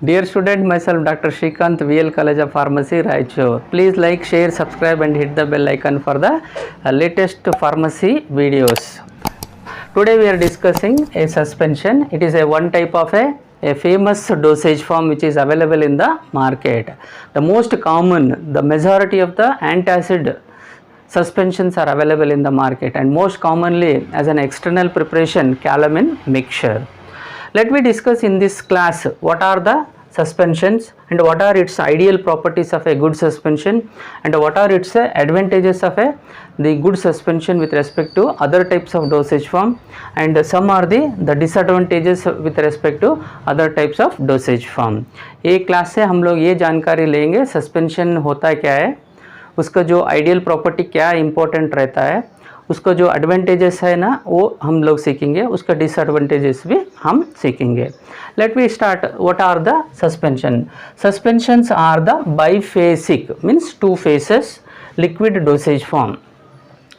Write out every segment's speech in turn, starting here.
Dear student, myself Dr. Shrikant, VL College of Pharmacy, Raichur. Please like, share, subscribe and hit the bell icon for the latest pharmacy videos. Today we are discussing a suspension. It is a one type of a famous dosage form which is available in the market. The most common, the majority of the antacid suspensions are available in the market, and most commonly as an external preparation calamine mixture. Let me discuss in this class what are the suspensions and what are its ideal properties of a good suspension and what are its advantages of the good suspension with respect to other types of dosage form, and some are the disadvantages with respect to other types of dosage form. एक class से हम लोग ये जानकारी लेंगे suspension होता क्या है, उसका जो आइडियल प्रॉपर्टी क्या इंपॉर्टेंट रहता है, उसका जो एडवांटेजेस है ना वो हम लोग सीखेंगे, उसका डिसएडवांटेजेस भी हम सीखेंगे. Let we start. What are the suspension? Suspensions are the biphasic means two phases liquid dosage form.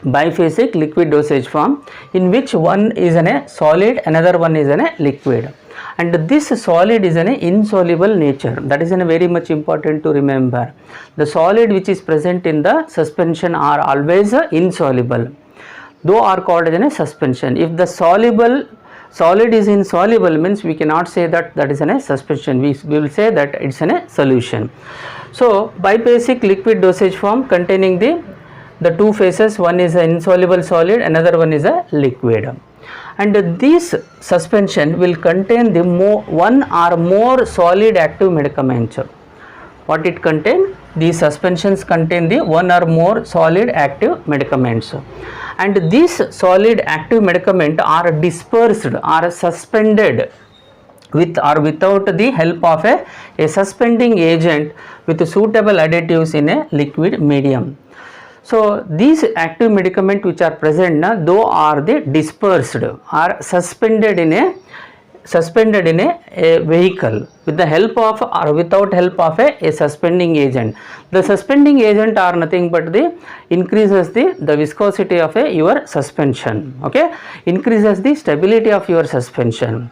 Biphasic liquid dosage form in which one is in a solid, another one is in a liquid, and this solid is in a insoluble nature. That is a very much important to remember. The solid which is present in the suspension are always insoluble, though are called as a suspension. If the solid is insoluble, means we cannot say that that is a suspension, we will say that it's a solution. So biphasic liquid dosage form containing the two phases, one is an insoluble solid, another one is a liquid, and this suspension will contain the one or more solid active medicaments. What it contain? These suspensions contain the one or more solid active medicaments, and these solid active medicament are dispersed or suspended with or without the help of a suspending agent with suitable additives in a liquid medium. So these active medicament which are present though are the dispersed or suspended in a vehicle with the help of or without help of a suspending agent. The suspending agent are nothing but the increases the viscosity of your suspension, okay, increases the stability of your suspension.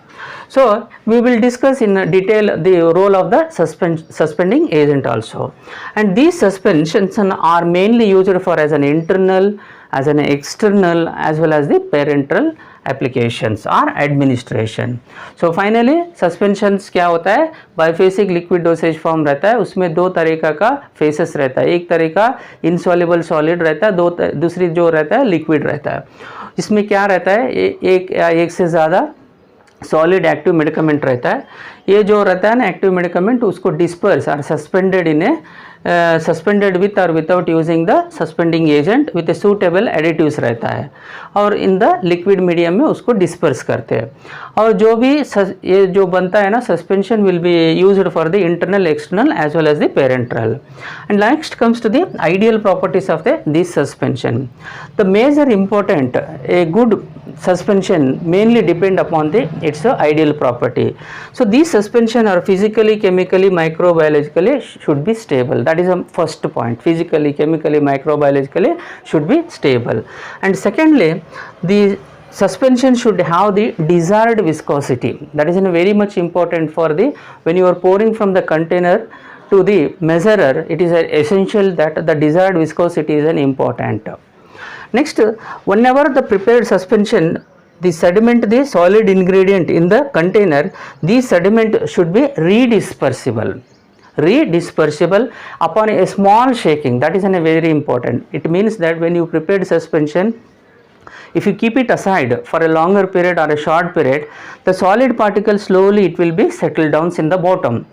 So we will discuss in detail the role of the suspending agent also, and these suspensions are mainly used for as an internal, as an external, as well as the parenteral applications or administration. So finally suspensions क्या होता है? बाइफेसिक liquid dosage form रहता है, उसमें दो तरीका का faces रहता है, एक तरीका इनसॉल्युबल सॉलिड रहता है, दूसरी जो रहता है लिक्विड रहता है. इसमें क्या रहता है? एक या एक से ज़्यादा सॉलिड एक्टिव मेडिकमेंट रहता है. ये जो रहता है ना एक्टिव मेडिकमेंट, उसको डिस्पर्स और suspended in a suspended with और without using the suspending agent with a suitable additives रहता है, और इन द लिक्विड मीडियम में उसको डिस्पर्स करते हैं. और जो भी ये जो बनता है ना suspension will be used for the internal, external as well as the parenteral. And next comes to the ideal properties of this suspension. The major important a good suspension mainly depend upon its ideal property. So these suspension are physically, chemically, microbiologically should be stable. That is the first point. Physically, chemically, microbiologically should be stable. And secondly, the suspension should have the desired viscosity. That is very much important for when you are pouring from the container to the measurer, it is essential that the desired viscosity is important. Next, whenever the prepared suspension, the sediment, the solid ingredient in the container, the sediment should be redispersible upon a small shaking. That is very important. It means that when you prepared suspension, if you keep it aside for a longer period or a short period, the solid particle slowly it will be settled down in the bottom.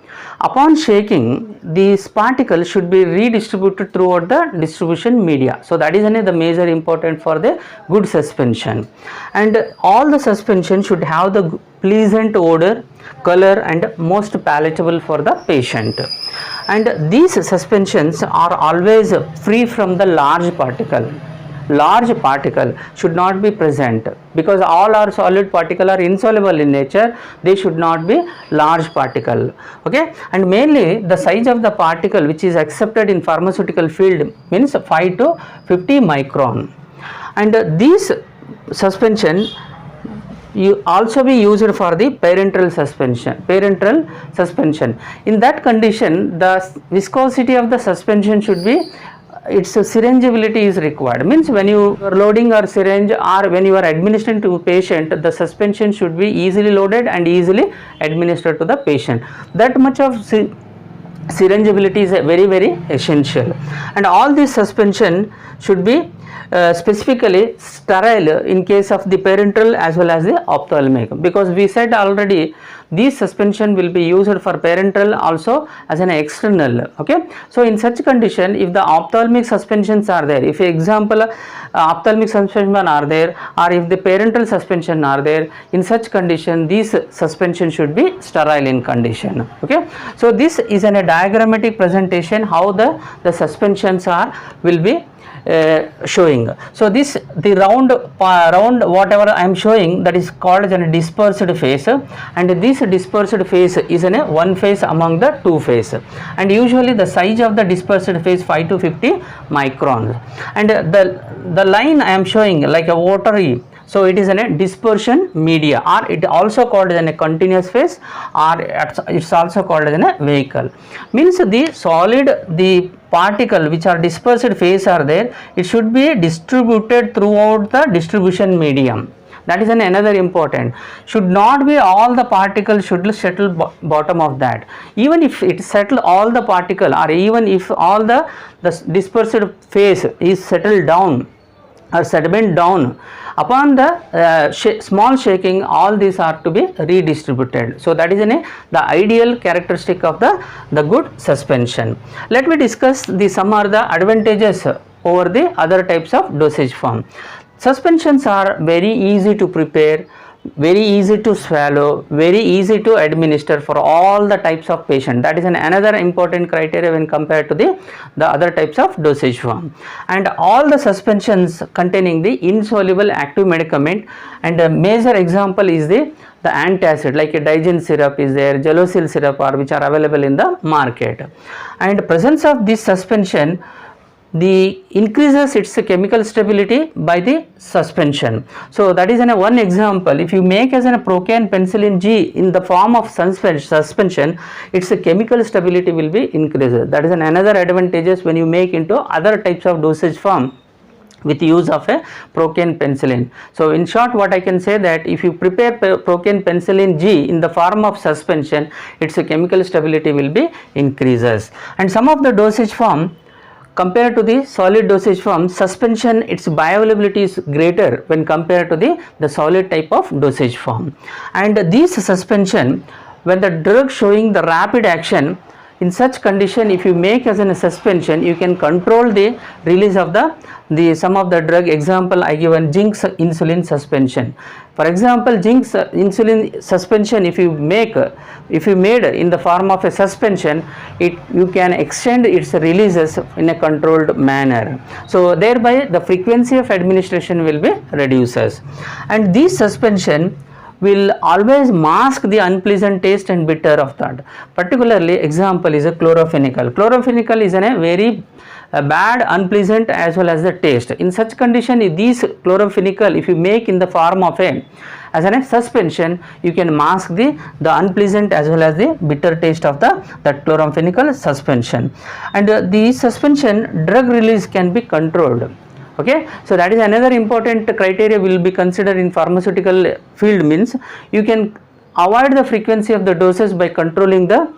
Upon shaking, these particles should be redistributed throughout the distribution media. So that is the major important for the good suspension. And all the suspension should have the pleasant odor, color and most palatable for the patient. And these suspensions are always free from the large particle. Large particle should not be present, because all our solid particle are insoluble in nature, they should not be large particle, okay. And mainly the size of the particle which is accepted in pharmaceutical field means 5 to 50 micron, and these suspension also be used for the parenteral suspension. In that condition, the viscosity of the suspension should be, its syringeability is required. Means when you are loading or syringe or when you are administering to a patient, the suspension should be easily loaded and easily administered to the patient. That much of syringeability is very essential. And all this suspension should be specifically sterile in case of the parenteral as well as the ophthalmic, because we said already these suspension will be used for parenteral also as an external. Okay, so in such condition, if the ophthalmic suspensions are there, if example ophthalmic suspension are there, or if the parenteral suspension are there, in such condition these suspension should be sterile in condition. Okay, so this is a diagrammatic presentation how the suspensions will be showing. So this the round whatever I am showing, that is called as a dispersed phase, and this dispersed phase is in a one phase among the two phase, and usually the size of the dispersed phase 5 to 50 microns, and the line I am showing like a watery, so it is in a dispersion media, or it also called as a continuous phase, or it's also called as a vehicle. Means the solid, the particle which are dispersed phase are there, it should be distributed throughout the distribution medium. That is another important. Should not be all the particles should settle bottom of that. Even if it settle all the particle, or even if all the dispersed phase is settled down or sediment down, upon the small shaking, all these are to be redistributed. So that is the ideal characteristic of the good suspension. Let me discuss some are the advantages over the other types of dosage form. Suspensions are very easy to prepare, very easy to swallow, very easy to administer for all the types of patient. That is another important criteria when compared to the other types of dosage form. And all the suspensions containing the insoluble active medicament, and a major example is the antacid, like a Digen syrup is there, Gelosil syrup, or which are available in the market. And presence of this suspension increases its chemical stability by the suspension. So that is one example. If you make as a procaine penicillin G in the form of suspension, its chemical stability will be increased. That is another advantages when you make into other types of dosage form with use of a procaine penicillin. So in short, what I can say that if you prepare procaine penicillin G in the form of suspension, its chemical stability will be increases. And some of the dosage form, compared to the solid dosage form, suspension, its bioavailability is greater when compared to the solid type of dosage form. And this suspension, when the drug showing the rapid action, in such condition, if you make as a suspension, you can control the release of some of the drug. Example I given zinc insulin suspension. For example, zinc insulin suspension, if you made in the form of a suspension, you can extend its releases in a controlled manner. So thereby the frequency of administration will be reduces, and this suspension will always mask the unpleasant taste and bitter of that. Particularly example is a chloramphenicol. Chloramphenicol is a very bad, unpleasant as well as the taste. In such condition, these chloramphenicol, if you make in the form of as a suspension, you can mask the unpleasant as well as the bitter taste of that chloramphenicol suspension. And the suspension drug release can be controlled. Okay, so that is another important criteria will be considered in pharmaceutical field. Means you can avoid the frequency of the doses by controlling the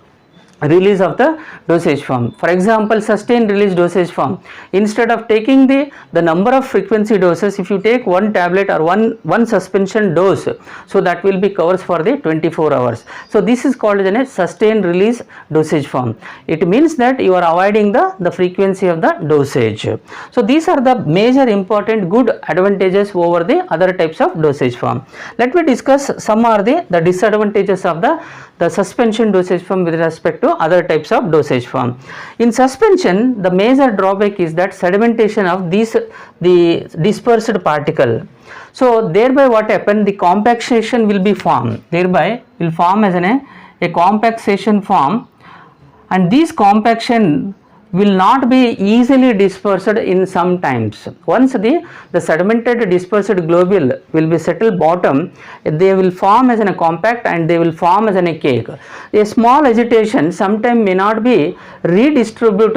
release of the dosage form. For example, sustained release dosage form, instead of taking the number of frequency doses, if you take one tablet or one suspension dose, so that will be covers for the 24 hours. So this is called as a sustained release dosage form. It means that you are avoiding the frequency of the dosage. So these are the major important good advantages over the other types of dosage form. Let me discuss some are the disadvantages of the suspension dosage form with respect to other types of dosage form. In suspension, the major drawback is that sedimentation of the dispersed particle. So thereby what happen, the compaction will be formed, thereby will form as a compaction form, and this compaction will not be easily dispersed in some times. Once the sedimented dispersed globule will be settled bottom, they will form as a compact and they will form as a cake. A small agitation sometimes may not be redistribute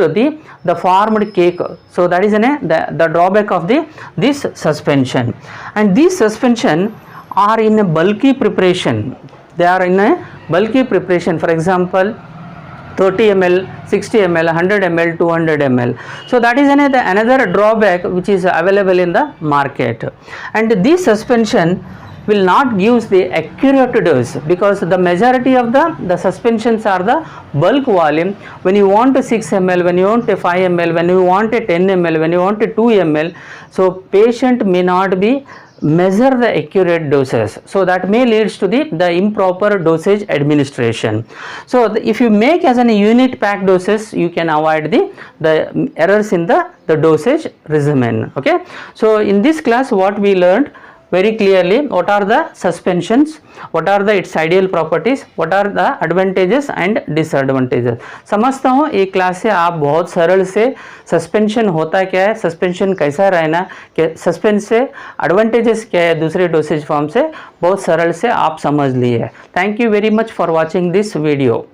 the formed cake. So that is the drawback of this suspension. And these suspension are in a bulky preparation. They are in a bulky preparation. For example, 30 ml, 60 ml, 100 ml, 200 ml. So that is another drawback which is available in the market. And this suspension will not give the accurate dose, because the majority of the suspensions are the bulk volume. When you want a 6 ml, when you want a 5 ml, when you want a 10 ml, when you want a 2 ml, so patient may not be measure the accurate doses, so that may leads to the improper dosage administration. So if you make as a unit pack doses, you can avoid the errors in the dosage regimen. Okay, so in this class what we learned very clearly, what are the suspensions, what are the its ideal properties, what are the advantages and disadvantages. समझता हूँ एक class से आप बहुत सरल से suspension होता क्या है, सस्पेंशन कैसा रहना, सस्पेंस से एडवांटेजेस क्या है दूसरे डोसेज फॉर्म से, बहुत सरल से आप समझ लिए. Thank you very much for watching this video.